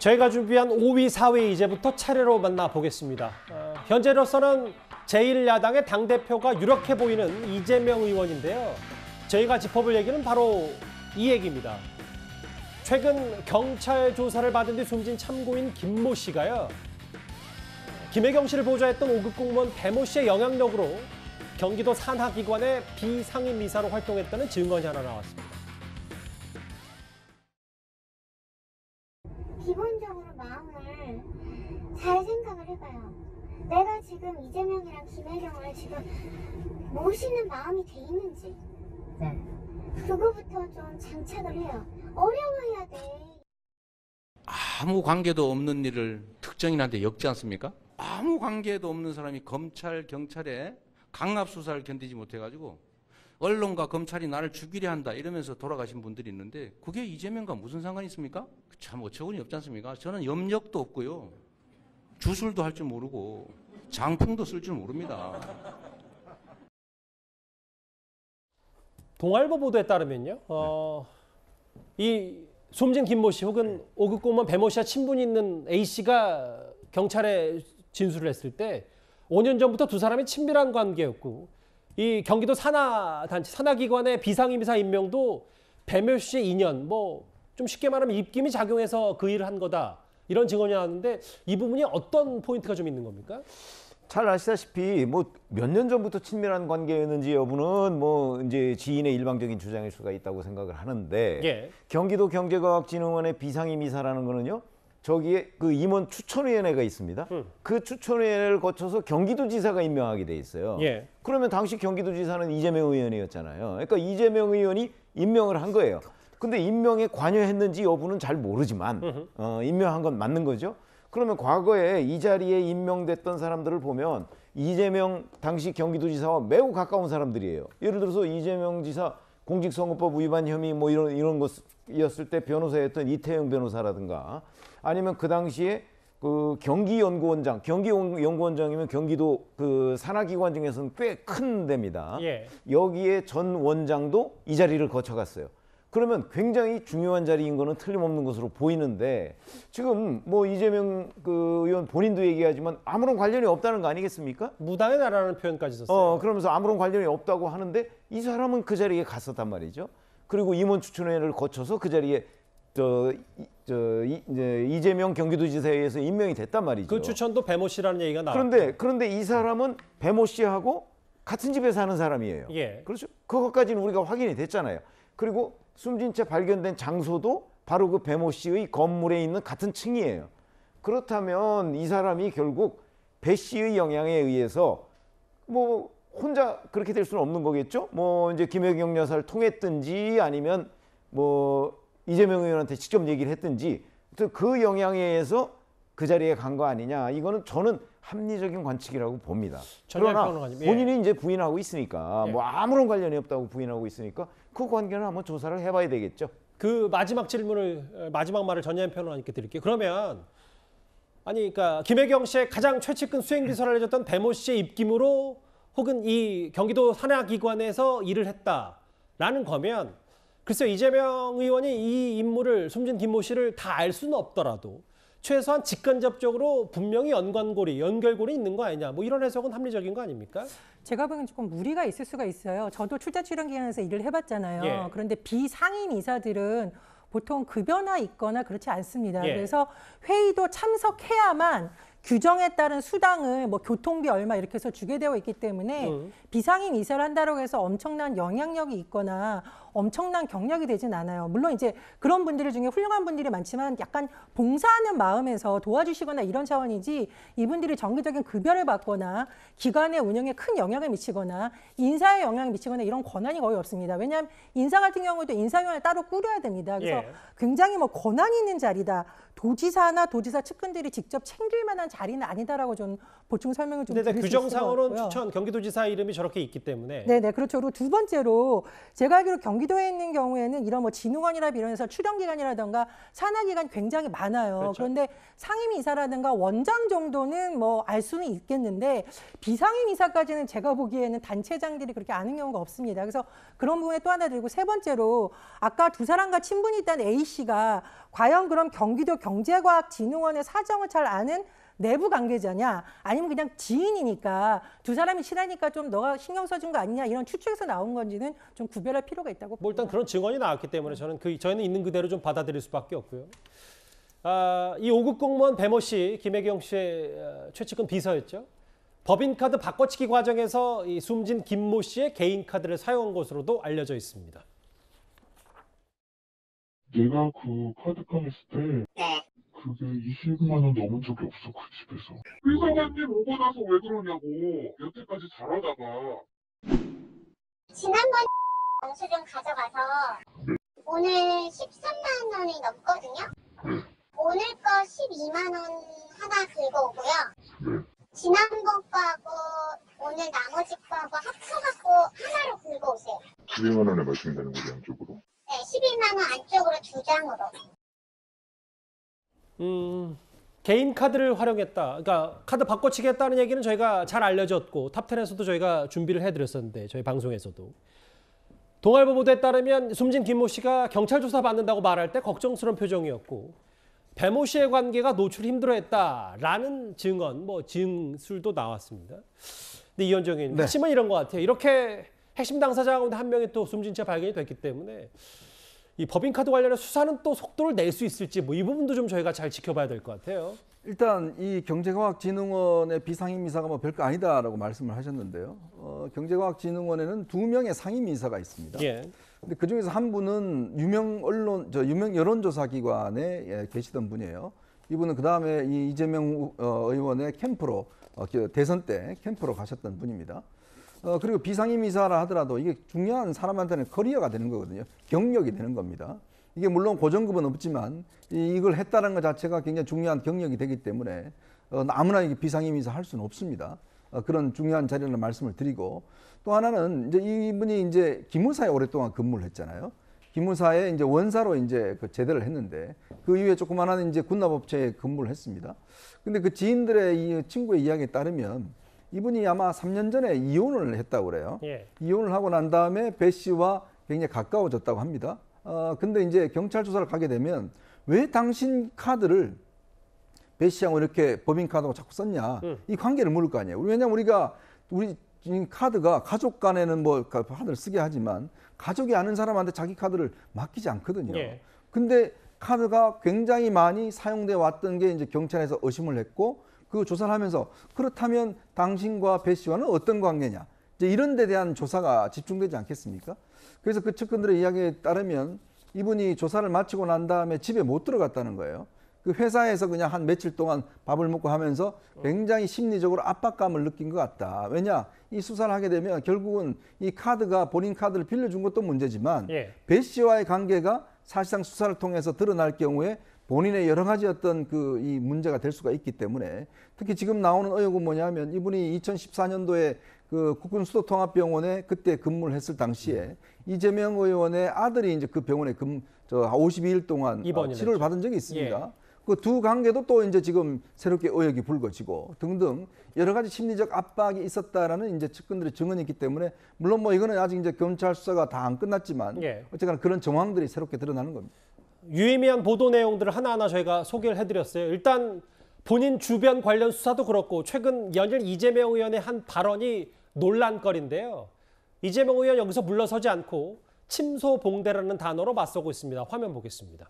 저희가 준비한 5위, 4위 이제부터 차례로 만나보겠습니다. 현재로서는 제1야당의 당대표가 유력해 보이는 이재명 의원인데요. 저희가 짚어볼 얘기는 바로 이 얘기입니다. 최근 경찰 조사를 받은 뒤 숨진 참고인 김모 씨가요. 김혜경 씨를 보좌했던 5급 공무원 배모 씨의 영향력으로 경기도 산하기관의 비상임이사로 활동했다는 증언이 하나 나왔습니다. 기본적으로 마음을 잘 생각을 해봐요. 내가 지금 이재명이랑 김혜경을 지금 모시는 마음이 돼 있는지 그거부터 좀 장착을 해요. 어려워야 돼. 아무 관계도 없는 일을 특정인한테 엮지 않습니까? 아무 관계도 없는 사람이 검찰, 경찰에 강압 수사를 견디지 못해가지고 언론과 검찰이 나를 죽이려 한다 이러면서 돌아가신 분들이 있는데 그게 이재명과 무슨 상관이 있습니까? 참 어처구니 없지 않습니까? 저는 염력도 없고요. 주술도 할 줄 모르고 장풍도 쓸 줄 모릅니다. 동아일보 보도에 따르면요. 이 숨진 김모 씨 혹은 5급 공무원 배모 씨와 친분이 있는 A 씨가 경찰에 진술을 했을 때 5년 전부터 두 사람이 친밀한 관계였고 이 경기도 산하단체, 산하기관의 비상임이사 임명도 배모 씨의 인연, 좀 쉽게 말하면 입김이 작용해서 그 일을 한 거다. 이런 증언이 나왔는데 이 부분이 어떤 포인트가 좀 있는 겁니까? 잘 아시다시피 몇 년 전부터 친밀한 관계였는지 여부는 이제 지인의 일방적인 주장일 수가 있다고 생각을 하는데 예. 경기도 경제과학진흥원의 비상임이사라는 거는요. 저기에 그 임원 추천위원회가 있습니다. 그 추천위원회를 거쳐서 경기도지사가 임명하게 돼 있어요. 예. 그러면 당시 경기도지사는 이재명 의원이었잖아요. 그러니까 이재명 의원이 임명을 한 거예요. 근데 임명에 관여했는지 여부는 잘 모르지만 임명한 건 맞는 거죠. 그러면 과거에 이 자리에 임명됐던 사람들을 보면 이재명 당시 경기도지사와 매우 가까운 사람들이에요. 예를 들어서 이재명 지사 공직선거법 위반 혐의 이런 것이었을 때 변호사였던 이태영 변호사라든가 아니면 그 당시에 그 경기연구원장, 경기연구원장이면 경기도 그 산하기관 중에서는 꽤 큰 데입니다. 예. 여기에 전 원장도 이 자리를 거쳐갔어요. 그러면 굉장히 중요한 자리인 거는 틀림없는 것으로 보이는데 지금 이재명 그 의원 본인도 얘기하지만 아무런 관련이 없다는 거 아니겠습니까? 무당의 나라는 표현까지 썼어요. 그러면서 아무런 관련이 없다고 하는데 이 사람은 그 자리에 갔었단 말이죠. 그리고 임원 추천회를 거쳐서 그 자리에 이재명 경기도지사에 의해서 임명이 됐단 말이죠. 그 추천도 배모 씨라는 얘기가 나왔고. 그런데 이 사람은 배모 씨하고 같은 집에 사는 사람이에요. 예. 그렇죠? 그것까지는 우리가 확인이 됐잖아요. 그리고 숨진 채 발견된 장소도 바로 그 배모 씨의 건물에 있는 같은 층이에요. 그렇다면 이 사람이 결국 배 씨의 영향에 의해서 혼자 그렇게 될 수는 없는 거겠죠? 이제 김혜경 여사를 통했든지 아니면 이재명 의원한테 직접 얘기를 했든지 그 영향에 의해서 그 자리에 간 거 아니냐. 이거는 저는 합리적인 관측이라고 봅니다. 그러나 본인이 이제 부인하고 있으니까 아무런 관련이 없다고 부인하고 있으니까 그 관계는 한번 조사를 해봐야 되겠죠. 그 마지막 말을 전예현 평론가님께 드릴게요. 그러면 그러니까 김혜경 씨의 가장 최측근 수행비서를 해줬던 배모 씨의 입김으로 혹은 이 경기도 산하기관에서 일을 했다라는 거면 글쎄요, 이재명 의원이 이 인물을 숨진 김모 씨를 다 알 수는 없더라도 최소한 직간접적으로 분명히 연결고리 있는 거 아니냐. 이런 해석은 합리적인 거 아닙니까? 제가 보기엔 조금 무리가 있을 수가 있어요. 저도 출자 출연 기관에서 일을 해봤잖아요. 예. 그런데 비상임 이사들은 보통 급여나 있거나 그렇지 않습니다. 예. 그래서 회의도 참석해야만 규정에 따른 수당을 교통비 얼마 이렇게 해서 주게 되어 있기 때문에 비상임 이사를 한다고 해서 엄청난 영향력이 있거나 엄청난 경력이 되진 않아요. 물론 이제 그런 분들 중에 훌륭한 분들이 많지만 약간 봉사하는 마음에서 도와주시거나 이런 차원이지 이분들이 정기적인 급여를 받거나 기관의 운영에 큰 영향을 미치거나 인사에 영향을 미치거나 이런 권한이 거의 없습니다. 왜냐하면 인사 같은 경우도 인사위원회를 따로 꾸려야 됩니다. 그래서 굉장히 권한이 있는 자리다. 도지사나 도지사 측근들이 직접 챙길 만한 자리는 아니다라고 저는 보충 설명을 좀 근데 드릴 수 있을 것 규정상으로는 같고요. 추천 경기도지사 이름이 저렇게 있기 때문에 네네, 그렇죠. 그리고 두 번째로 제가 알기로 경기도에 있는 경우에는 이런 뭐 진흥원이라 비롯해서 출연기관이라든가 산하기관이 굉장히 많아요. 그렇죠. 그런데 상임이사라든가 원장 정도는 뭐 알 수는 있겠는데 비상임이사까지는 제가 보기에는 단체장들이 그렇게 아는 경우가 없습니다. 그래서 그런 부분에 또 하나 드리고 세 번째로 아까 두 사람과 친분이 있다는 A씨가 과연 그럼 경기도 경제과학진흥원의 사정을 잘 아는 내부 관계자냐 아니면 그냥 지인이니까 두 사람이 친하니까 좀 너가 신경 써준 거 아니냐 이런 추측에서 나온 건지는 좀 구별할 필요가 있다고 뭐 일단 봅니다. 그런 증언이 나왔기 때문에 저희는 있는 그대로 좀 받아들일 수밖에 없고요. 이 5급 공무원 배모 씨, 김혜경 씨의 최측근 비서였죠. 법인카드 바꿔치기 과정에서 이 숨진 김모 씨의 개인 카드를 사용한 것으로도 알려져 있습니다. 내가 그 카드 깡했을 때 그게 20만 원 넘은 적이 없어 그 집에서. 회사관님 오고 나서 왜 그러냐고 여태까지 잘하다가. 지난번 영수증 가져가서 오늘 13만 원이 넘거든요. 오늘 거 12만 원 하나 긁어오고요. 지난번 거하고 오늘 나머지 거하고 합쳐갖고 하나로 긁어오세요. 12만 원에 말씀되는 거죠 양쪽으로. 네, 12만 원 안쪽으로 2장으로. 개인 카드를 활용했다. 그러니까 카드 바꿔치기 했다는 얘기는 저희가 잘 알려졌고 탑10에서도 저희가 준비를 해드렸었는데 저희 방송에서도. 동아일보 보도에 따르면 숨진 김모 씨가 경찰 조사 받는다고 말할 때 걱정스러운 표정이었고 배모 씨의 관계가 노출 힘들어했다라는 증언, 증술도 나왔습니다. 근데 이현정 의원님, 네. 핵심은 이런 것 같아요. 이렇게 핵심 당사자 가운데 한 명이 또 숨진 채 발견이 됐기 때문에 이 법인카드 관련해 수사는 또 속도를 낼 수 있을지 이 부분도 좀 저희가 잘 지켜봐야 될 것 같아요. 일단 이 경제과학진흥원의 비상임이사가 뭐 별거 아니다라고 말씀을 하셨는데요. 경제과학진흥원에는 2명의 상임이사가 있습니다. 예. 근데 그 중에서 한 분은 유명 여론조사 기관에 계시던 분이에요. 이분은 그 다음에 이 이재명 의원의 캠프로 대선 때 캠프로 가셨던 분입니다. 그리고 비상임이사라 하더라도 이게 중요한 사람한테는 커리어가 되는 거거든요. 경력이 되는 겁니다. 이게 물론 고정급은 없지만 이걸 했다는 것 자체가 굉장히 중요한 경력이 되기 때문에 아무나 이게 비상임이사 할 수는 없습니다. 그런 중요한 자리라는 말씀을 드리고 또 하나는 이제 이분이 이제 기무사에 오랫동안 근무를 했잖아요. 기무사에 이제 원사로 이제 그 제대를 했는데 그 이후에 조그마한 이제 군납업체에 근무를 했습니다. 근데 그 지인들의 이 친구의 이야기에 따르면 이분이 아마 3년 전에 이혼을 했다고 그래요. 예. 이혼을 하고 난 다음에 배 씨와 굉장히 가까워졌다고 합니다. 근데 이제 경찰 조사를 가게 되면 왜 당신 카드를 배 씨하고 이렇게 법인카드하고 자꾸 썼냐 이 관계를 물을 거 아니에요. 왜냐면 우리 카드가 가족 간에는 뭐 카드를 쓰게 하지만 가족이 아는 사람한테 자기 카드를 맡기지 않거든요. 예. 근데 카드가 굉장히 많이 사용돼 왔던 게 이제 경찰에서 의심을 했고 그 조사를 하면서 그렇다면 당신과 배 씨와는 어떤 관계냐 이제 이런 데 대한 조사가 집중되지 않겠습니까? 그래서 그 측근들의 이야기에 따르면 이분이 조사를 마치고 난 다음에 집에 못 들어갔다는 거예요. 그 회사에서 그냥 한 며칠 동안 밥을 먹고 하면서 굉장히 심리적으로 압박감을 느낀 것 같다. 왜냐? 이 수사를 하게 되면 결국은 이 카드가 본인 카드를 빌려준 것도 문제지만 예. 배 씨와의 관계가 사실상 수사를 통해서 드러날 경우에 본인의 여러 가지 어떤 이 문제가 될 수가 있기 때문에 특히 지금 나오는 의혹은 뭐냐면 이분이 2014년도에 그 국군수도통합병원에 그때 근무를 했을 당시에 이재명 의원의 아들이 이제 그 병원에 52일 동안 입원을 치료를 했죠. 받은 적이 있습니다. 예. 그 두 관계도 또 이제 지금 새롭게 의혹이 불거지고 등등 여러 가지 심리적 압박이 있었다라는 이제 측근들의 증언이 있기 때문에 물론 뭐 이거는 아직 이제 경찰 수사가 다 안 끝났지만 예. 어쨌거나 그런 정황들이 새롭게 드러나는 겁니다. 유의미한 보도 내용들을 하나하나 저희가 소개를 해드렸어요. 일단 본인 주변 관련 수사도 그렇고 최근 연일 이재명 의원의 한 발언이 논란거리인데요. 이재명 의원 여기서 물러서지 않고 침소봉대라는 단어로 맞서고 있습니다. 화면 보겠습니다.